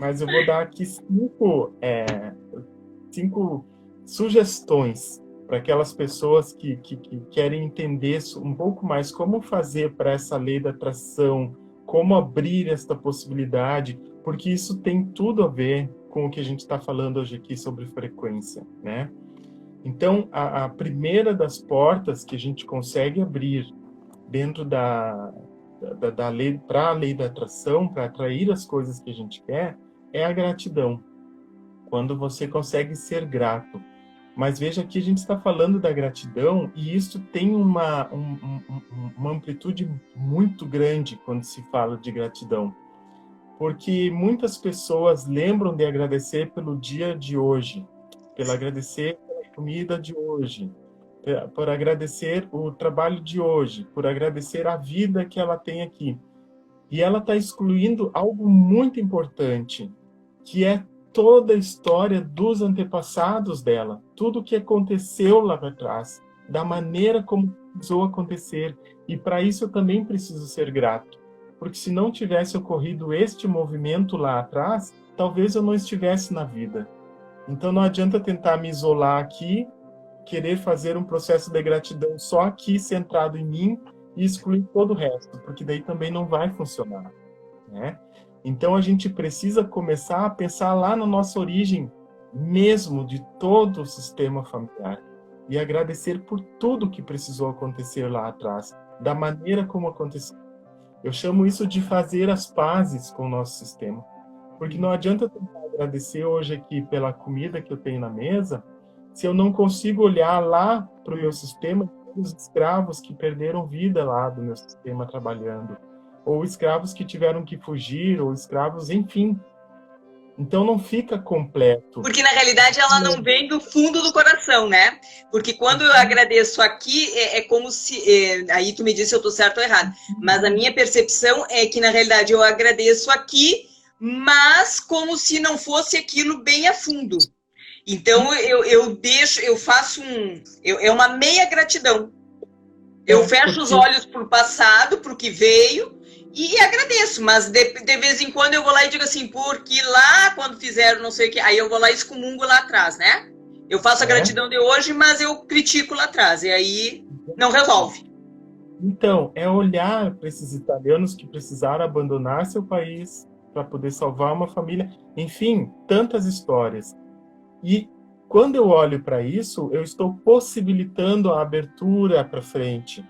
mas eu vou dar aqui cinco sugestões para aquelas pessoas que querem entender um pouco mais como fazer para essa lei da atração, como abrir esta possibilidade, porque isso tem tudo a ver com o que a gente está falando hoje aqui sobre frequência, né? Então, a primeira das portas que a gente consegue abrir dentro da lei, para a lei da atração, para atrair as coisas que a gente quer, é a gratidão. Quando você consegue ser grato. Mas veja que a gente está falando da gratidão e isso tem uma amplitude muito grande quando se fala de gratidão. Porque muitas pessoas lembram de agradecer pelo dia de hoje, pelo agradecer pela comida de hoje, por agradecer o trabalho de hoje, por agradecer a vida que ela tem aqui. E ela está excluindo algo muito importante, que é toda a história dos antepassados dela, tudo o que aconteceu lá para trás, da maneira como precisou acontecer. E para isso eu também preciso ser grato, porque se não tivesse ocorrido este movimento lá atrás, talvez eu não estivesse na vida. Então não adianta tentar me isolar aqui, querer fazer um processo de gratidão só aqui, centrado em mim, e excluir todo o resto, porque daí também não vai funcionar, né? Então a gente precisa começar a pensar lá na nossa origem mesmo de todo o sistema familiar e agradecer por tudo que precisou acontecer lá atrás, da maneira como aconteceu. Eu chamo isso de fazer as pazes com o nosso sistema, porque não adianta tentar agradecer hoje aqui pela comida que eu tenho na mesa, se eu não consigo olhar lá para o meu sistema, os escravos que perderam vida lá do meu sistema trabalhando, ou escravos que tiveram que fugir, ou escravos, enfim. Então não fica completo. Porque na realidade ela não vem do fundo do coração, né? Porque quando eu agradeço aqui, é como se... aí tu me disse se eu estou certo ou errado. Mas a minha percepção é que na realidade eu agradeço aqui, mas como se não fosse aquilo bem a fundo. Então eu faço é uma meia gratidão. Eu fecho os olhos para o passado, para o que veio, e agradeço, mas de vez em quando eu vou lá e digo assim, porque lá quando fizeram não sei o que, aí eu vou lá e excomungo lá atrás, né? Eu faço a gratidão de hoje, mas eu critico lá atrás, e aí não resolve. Então, é olhar para esses italianos que precisaram abandonar seu país para poder salvar uma família, enfim, tantas histórias. E quando eu olho para isso, eu estou possibilitando a abertura para frente.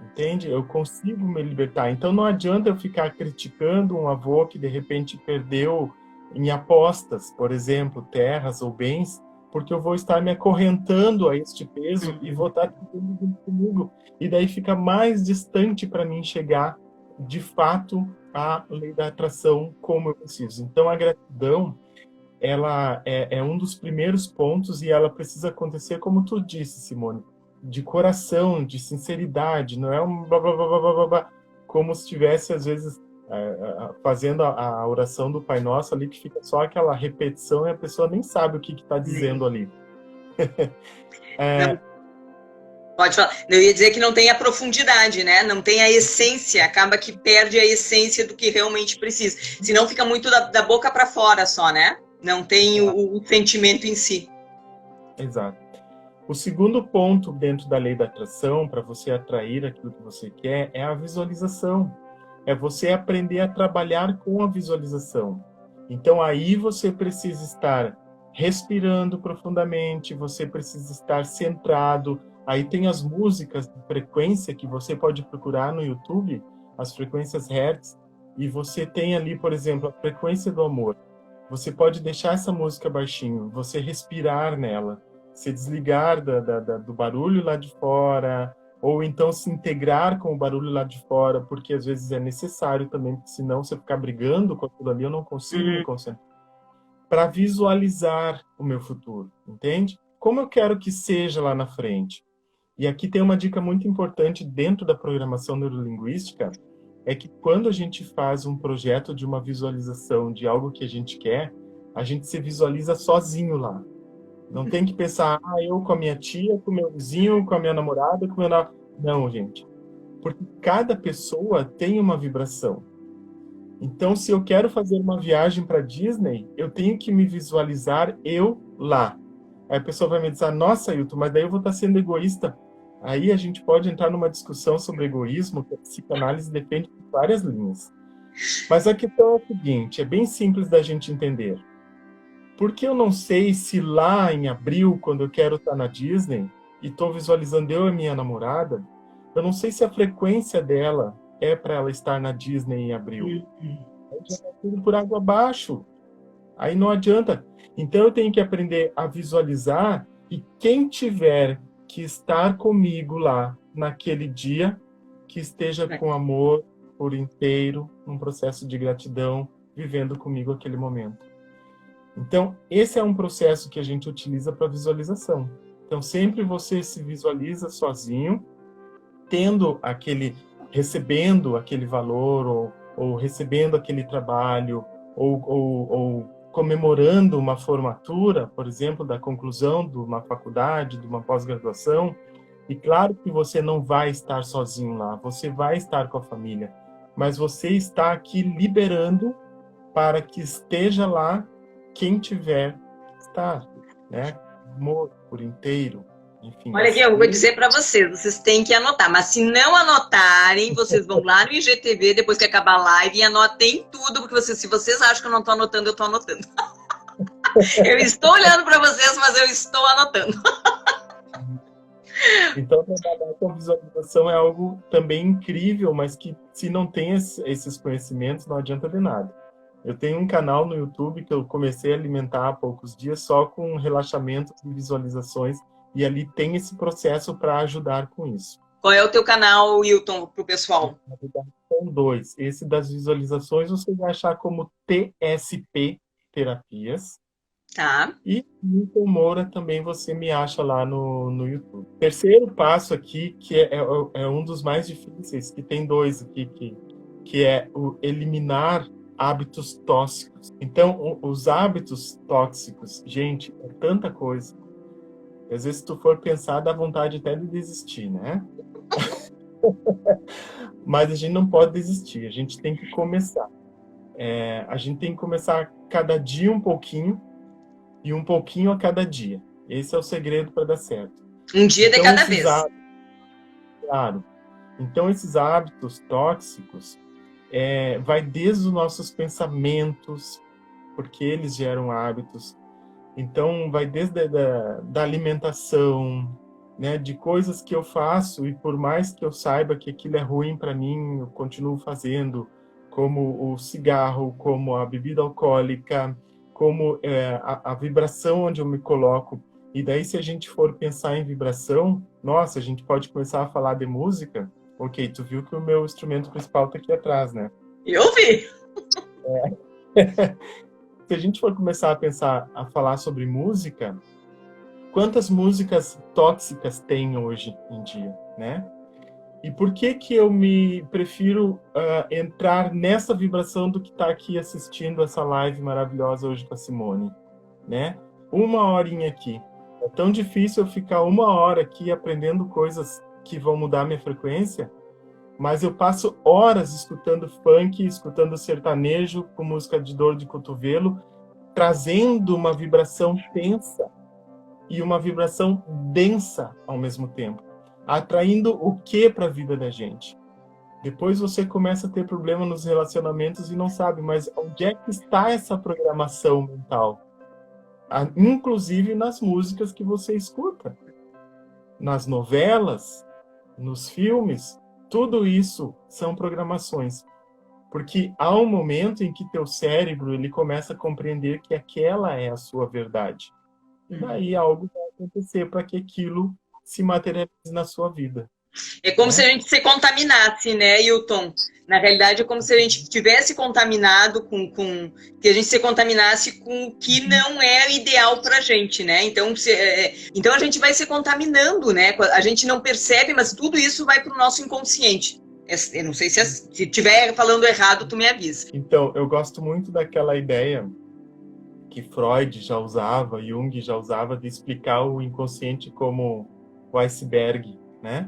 Entende? Eu consigo me libertar. Então não adianta eu ficar criticando um avô que de repente perdeu em apostas, por exemplo, terras ou bens, porque eu vou estar me acorrentando a este peso e vou estar tentando junto comigo. E daí fica mais distante para mim chegar, de fato, à lei da atração como eu preciso. Então a gratidão, ela é um dos primeiros pontos e ela precisa acontecer como tu disse, Simone, de coração, de sinceridade, não é um blá, blá, blá, blá, blá, blá, como se estivesse, às vezes, fazendo a oração do Pai Nosso ali, que fica só aquela repetição e a pessoa nem sabe o que está dizendo ali. Pode falar. Eu ia dizer que não tem a profundidade, né? Não tem a essência, acaba que perde a essência do que realmente precisa. Senão fica muito da boca para fora só, né? Não tem o sentimento em si. Exato. O segundo ponto dentro da lei da atração, para você atrair aquilo que você quer, é a visualização. É você aprender a trabalhar com a visualização. Então, aí você precisa estar respirando profundamente, você precisa estar centrado. Aí tem as músicas de frequência que você pode procurar no YouTube, as frequências Hertz, e você tem ali, por exemplo, a frequência do amor. Você pode deixar essa música baixinho, você respirar nela, se desligar do barulho lá de fora, ou então se integrar com o barulho lá de fora, porque às vezes é necessário também, porque senão se eu ficar brigando com aquilo ali, eu não consigo me concentrar. Para visualizar o meu futuro, entende? Como eu quero que seja lá na frente. E aqui tem uma dica muito importante dentro da programação neurolinguística, é que quando a gente faz um projeto de uma visualização de algo que a gente quer, a gente se visualiza sozinho lá. Não tem que pensar, eu com a minha tia, com o meu vizinho, com a minha namorada, com o meu namorado. Não, gente. Porque cada pessoa tem uma vibração. Então, se eu quero fazer uma viagem para Disney, eu tenho que me visualizar eu lá. Aí a pessoa vai me dizer, nossa, Ailton, mas daí eu vou estar sendo egoísta. Aí a gente pode entrar numa discussão sobre egoísmo, que a psicanálise depende de várias linhas. Mas a questão é a seguinte, é bem simples da gente entender. Porque eu não sei se lá em abril, quando eu quero estar na Disney, e estou visualizando eu e minha namorada, eu não sei se a frequência dela é para ela estar na Disney em abril. Aí já vai tudo por água abaixo. Aí não adianta. Então eu tenho que aprender a visualizar, e quem tiver que estar comigo lá naquele dia, que esteja com amor por inteiro, num processo de gratidão, vivendo comigo aquele momento. Então, esse é um processo que a gente utiliza para visualização. Então, sempre você se visualiza sozinho, recebendo aquele valor, ou recebendo aquele trabalho, ou comemorando uma formatura, por exemplo, da conclusão de uma faculdade, de uma pós-graduação. E claro que você não vai estar sozinho lá, você vai estar com a família, mas você está aqui liberando para que esteja lá quem tiver que estar, né? Amor por inteiro, enfim. Olha aqui, eu vou dizer para vocês têm que anotar, mas se não anotarem, vocês vão lá no IGTV, depois que acabar a live, e anotem tudo, porque se vocês acham que eu não estou anotando, eu estou anotando. Eu estou olhando para vocês, mas eu estou anotando. Então, trabalhar com visualização é algo também incrível, mas que se não tem esses conhecimentos, não adianta de nada. Eu tenho um canal no YouTube que eu comecei a alimentar há poucos dias só com relaxamento e visualizações, e ali tem esse processo para ajudar com isso. Qual é o teu canal, Wilton, para o pessoal? Na verdade, são dois. Esse das visualizações você vai achar como TSP Terapias. Tá. E Wilton Moura também você me acha lá no YouTube. Terceiro passo aqui, que é um dos mais difíceis, que tem dois aqui, que é o eliminar hábitos tóxicos. Então, os hábitos tóxicos, gente, é tanta coisa. Às vezes, se tu for pensar, dá vontade até de desistir, né? Mas a gente não pode desistir, a gente tem que começar. A gente tem que começar cada dia um pouquinho, e um pouquinho a cada dia. Esse é o segredo para dar certo. Um dia de cada vez. Claro. Então, esses hábitos tóxicos vai desde os nossos pensamentos, porque eles geram hábitos. Então, vai desde da alimentação, né, de coisas que eu faço, e por mais que eu saiba que aquilo é ruim para mim, eu continuo fazendo, como o cigarro, como a bebida alcoólica, como a vibração onde eu me coloco. E daí, se a gente for pensar em vibração, nossa, a gente pode começar a falar de música. Ok, tu viu que o meu instrumento principal está aqui atrás, né? Eu vi! Se a gente for começar a falar sobre música, quantas músicas tóxicas tem hoje em dia, né? E por que eu me prefiro entrar nessa vibração do que está aqui assistindo essa live maravilhosa hoje com a Simone, né? 1 horinha aqui. É tão difícil eu ficar 1 hora aqui aprendendo coisas que vão mudar minha frequência, mas eu passo horas escutando funk, escutando sertanejo com música de dor de cotovelo, trazendo uma vibração tensa e uma vibração densa ao mesmo tempo, atraindo o que para a vida da gente? Depois você começa a ter problema nos relacionamentos e não sabe, mas onde é que está essa programação mental? Inclusive nas músicas que você escuta, nas novelas, nos filmes, tudo isso são programações. Porque há um momento em que teu cérebro ele começa a compreender que aquela é a sua verdade. Daí algo vai acontecer para que aquilo se materialize na sua vida. É como se a gente se contaminasse, né, Hilton? Na realidade, é como se a gente tivesse contaminado que a gente se contaminasse com o que não é ideal para a gente, né? Então, então a gente vai se contaminando, né? A gente não percebe, mas tudo isso vai para o nosso inconsciente. Eu não sei se estiver falando errado, tu me avisa. Então, eu gosto muito daquela ideia que Freud já usava, Jung já usava, de explicar o inconsciente como o iceberg, né?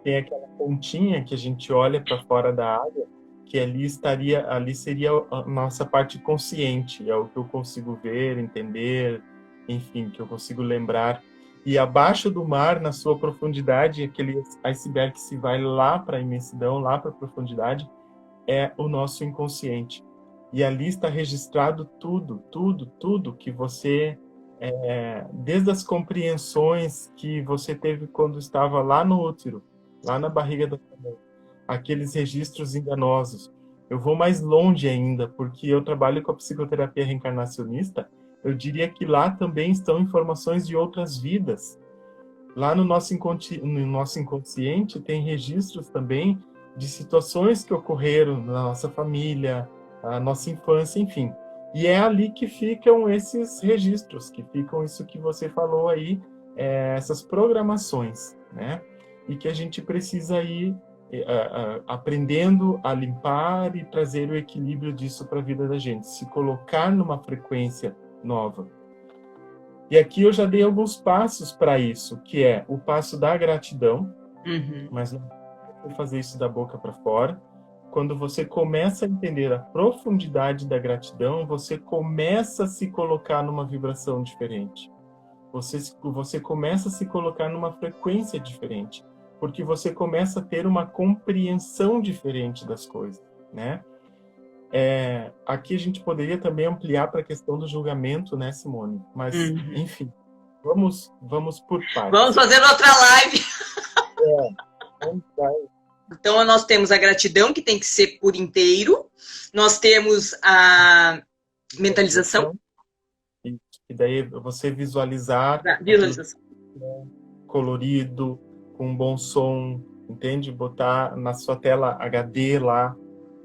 Tem aquela pontinha que a gente olha para fora da água, que ali seria a nossa parte consciente, é o que eu consigo ver, entender, enfim, que eu consigo lembrar. E abaixo do mar, na sua profundidade, aquele iceberg que se vai lá para a imensidão, lá para a profundidade, é o nosso inconsciente. E ali está registrado tudo que você, desde as compreensões que você teve quando estava lá no útero, lá na barriga da sua mãe, aqueles registros enganosos. Eu vou mais longe ainda, porque eu trabalho com a psicoterapia reencarnacionista. Eu diria que lá também estão informações de outras vidas. Lá no nosso inconsciente tem registros também de situações que ocorreram na nossa família, na nossa infância, enfim. E é ali que ficam esses registros, que ficam isso que você falou aí, essas programações, né? E que a gente precisa ir aprendendo a limpar e trazer o equilíbrio disso para a vida da gente, se colocar numa frequência nova. E aqui eu já dei alguns passos para isso, que é o passo da gratidão, mas não vou fazer isso da boca para fora. Quando você começa a entender a profundidade da gratidão, você começa a se colocar numa vibração diferente. Você começa a se colocar numa frequência diferente, porque você começa a ter uma compreensão diferente das coisas, né? Aqui a gente poderia também ampliar para a questão do julgamento, né, Simone? Mas, enfim, vamos por partes. Vamos fazer outra live. Então, nós temos a gratidão, que tem que ser por inteiro. Nós temos a mentalização. E daí você visualizar colorido, com um bom som, entende? Botar na sua tela HD lá.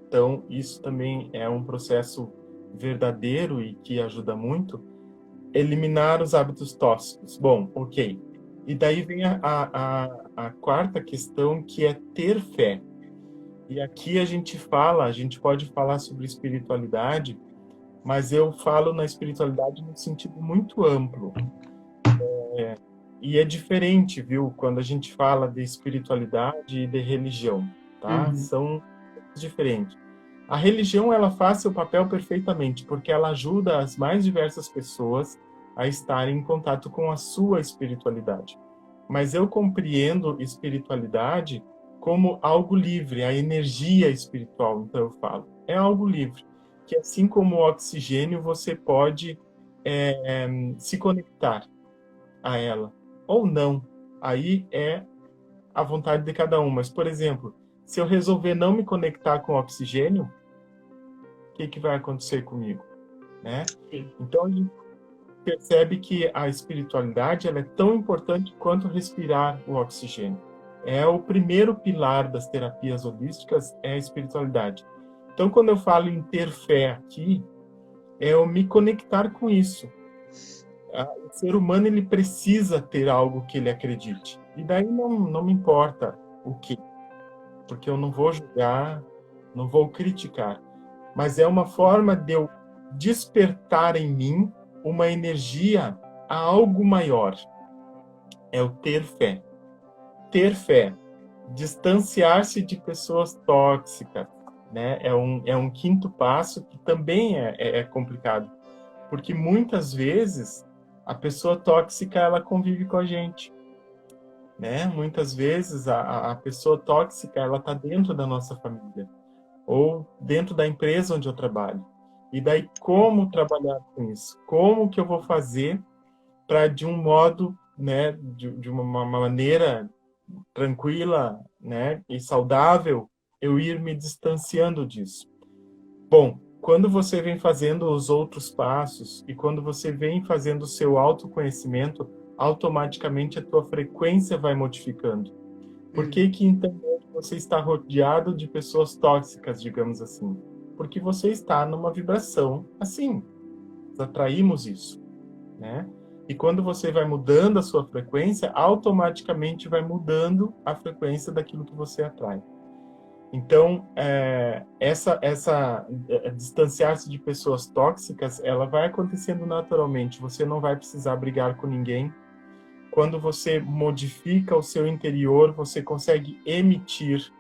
Então, isso também é um processo verdadeiro e que ajuda muito. Eliminar os hábitos tóxicos. Bom, ok. E daí vem a quarta questão, que é ter fé. E aqui a gente pode falar sobre espiritualidade, mas eu falo na espiritualidade no sentido muito amplo. E é diferente, viu? Quando a gente fala de espiritualidade e de religião, tá? São diferentes. A religião, ela faz seu papel perfeitamente, porque ela ajuda as mais diversas pessoas a estarem em contato com a sua espiritualidade. Mas eu compreendo espiritualidade como algo livre, a energia espiritual, então eu falo. É algo livre, que assim como o oxigênio, você pode se conectar a ela, ou não. Aí é a vontade de cada um. Mas, por exemplo, se eu resolver não me conectar com o oxigênio, o que vai acontecer comigo, né? Então, a gente percebe que a espiritualidade, ela é tão importante quanto respirar o oxigênio. É o primeiro pilar das terapias holísticas, é a espiritualidade. Então, quando eu falo em ter fé aqui, é eu me conectar com isso. O ser humano, ele precisa ter algo que ele acredite. E daí não me importa o que, porque eu não vou julgar, não vou criticar. Mas é uma forma de eu despertar em mim uma energia a algo maior. É o ter fé. Ter fé. Distanciar-se de pessoas tóxicas, né? É um quinto passo que também é complicado. Porque muitas vezes a pessoa tóxica, ela convive com a gente, né? Muitas vezes a pessoa tóxica, ela está dentro da nossa família ou dentro da empresa onde eu trabalho. E daí, como trabalhar com isso? Como que eu vou fazer para, de um modo, né, de uma maneira tranquila, né, e saudável, eu ir me distanciando disso? Bom, quando você vem fazendo os outros passos e quando você vem fazendo o seu autoconhecimento, automaticamente a tua frequência vai modificando. Por que então você está rodeado de pessoas tóxicas, digamos assim? Porque você está numa vibração assim. Nós atraímos isso, né? E quando você vai mudando a sua frequência, automaticamente vai mudando a frequência daquilo que você atrai. Então, distanciar-se de pessoas tóxicas, ela vai acontecendo naturalmente. Você não vai precisar brigar com ninguém. Quando você modifica o seu interior, você consegue emitir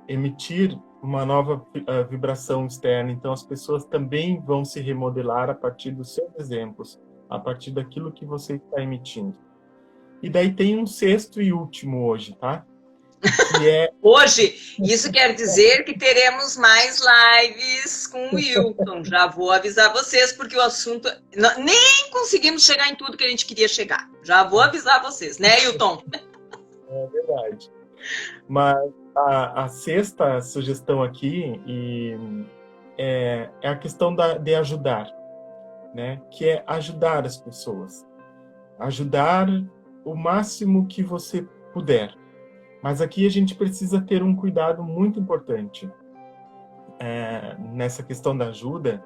emitir uma nova vibração externa. Então, as pessoas também vão se remodelar a partir dos seus exemplos, a partir daquilo que você está emitindo. E daí tem um sexto e último hoje, tá? Que é... Hoje, isso quer dizer que teremos mais lives com o Wilton. Já vou avisar vocês, porque o assunto... Nem conseguimos chegar em tudo que a gente queria chegar. Já vou avisar vocês, né, Wilton? É verdade. Mas a sexta sugestão aqui é a questão de ajudar, né? Que é ajudar as pessoas. Ajudar o máximo que você puder. Mas aqui a gente precisa ter um cuidado muito importante nessa questão da ajuda,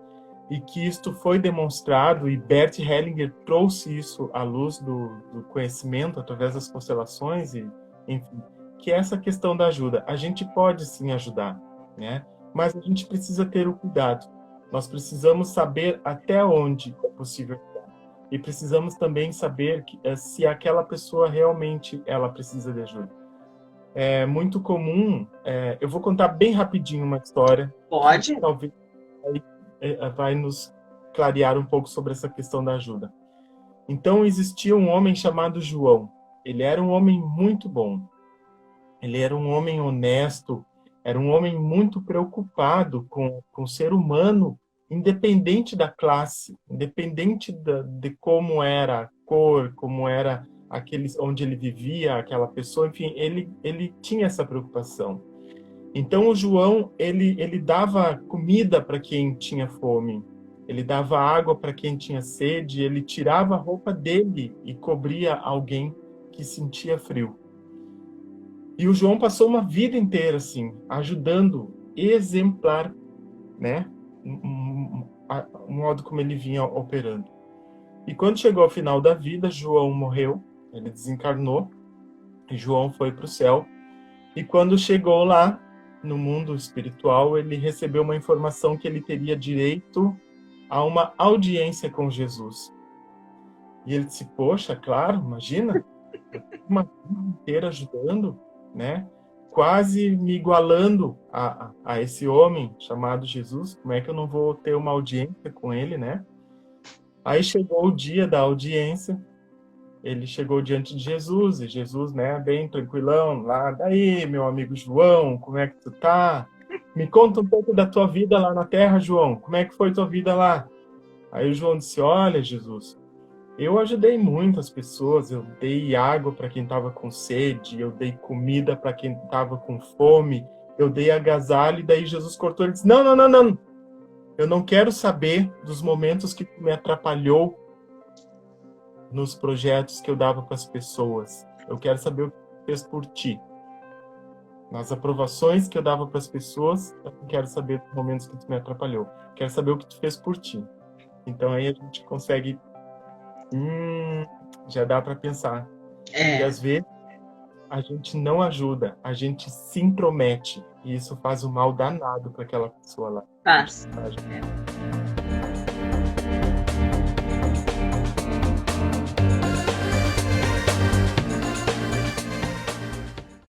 e que isto foi demonstrado, e Bert Hellinger trouxe isso à luz do conhecimento através das constelações, e, enfim, que é essa questão da ajuda. A gente pode sim ajudar, né? Mas a gente precisa ter o cuidado. Nós precisamos saber até onde é possível ajudar. E precisamos também saber se aquela pessoa realmente ela precisa de ajuda. É muito comum, eu vou contar bem rapidinho uma história. Pode. Que talvez vai nos clarear um pouco sobre essa questão da ajuda. Então, existia um homem chamado João. Ele era um homem muito bom. Ele era um homem honesto, era um homem muito preocupado com o ser humano, independente da classe, independente de como era a cor, como era onde ele vivia, aquela pessoa, enfim, ele tinha essa preocupação. Então, o João, ele dava comida para quem tinha fome, ele dava água para quem tinha sede, ele tirava a roupa dele e cobria alguém que sentia frio. E o João passou uma vida inteira assim, ajudando, exemplar, né? O modo como ele vinha operando. E quando chegou ao final da vida, João morreu, ele desencarnou, e João foi para o céu. E quando chegou lá, no mundo espiritual, ele recebeu uma informação que ele teria direito a uma audiência com Jesus. E ele disse, poxa, claro, imagina, uma vida inteira ajudando, né? Quase me igualando a esse homem chamado Jesus, como é que eu não vou ter uma audiência com ele, né? Aí chegou o dia da audiência, ele chegou diante de Jesus, e Jesus, né, bem tranquilão, lá, daí, meu amigo João, como é que tu tá? Me conta um pouco da tua vida lá na Terra, João, como é que foi tua vida lá? Aí o João disse, olha, Jesus, eu ajudei muitas pessoas, eu dei água para quem estava com sede, eu dei comida para quem estava com fome, eu dei agasalho, e daí Jesus cortou e disse, não, eu não quero saber dos momentos que tu me atrapalhou nos projetos que eu dava para as pessoas. Eu quero saber o que tu fez por ti. Nas aprovações que eu dava para as pessoas, eu não quero saber dos momentos que tu me atrapalhou. Eu quero saber o que tu fez por ti. Então aí a gente consegue... já dá para pensar. E às vezes a gente não ajuda, a gente se intromete. E isso faz um mal danado para aquela pessoa lá. Faz.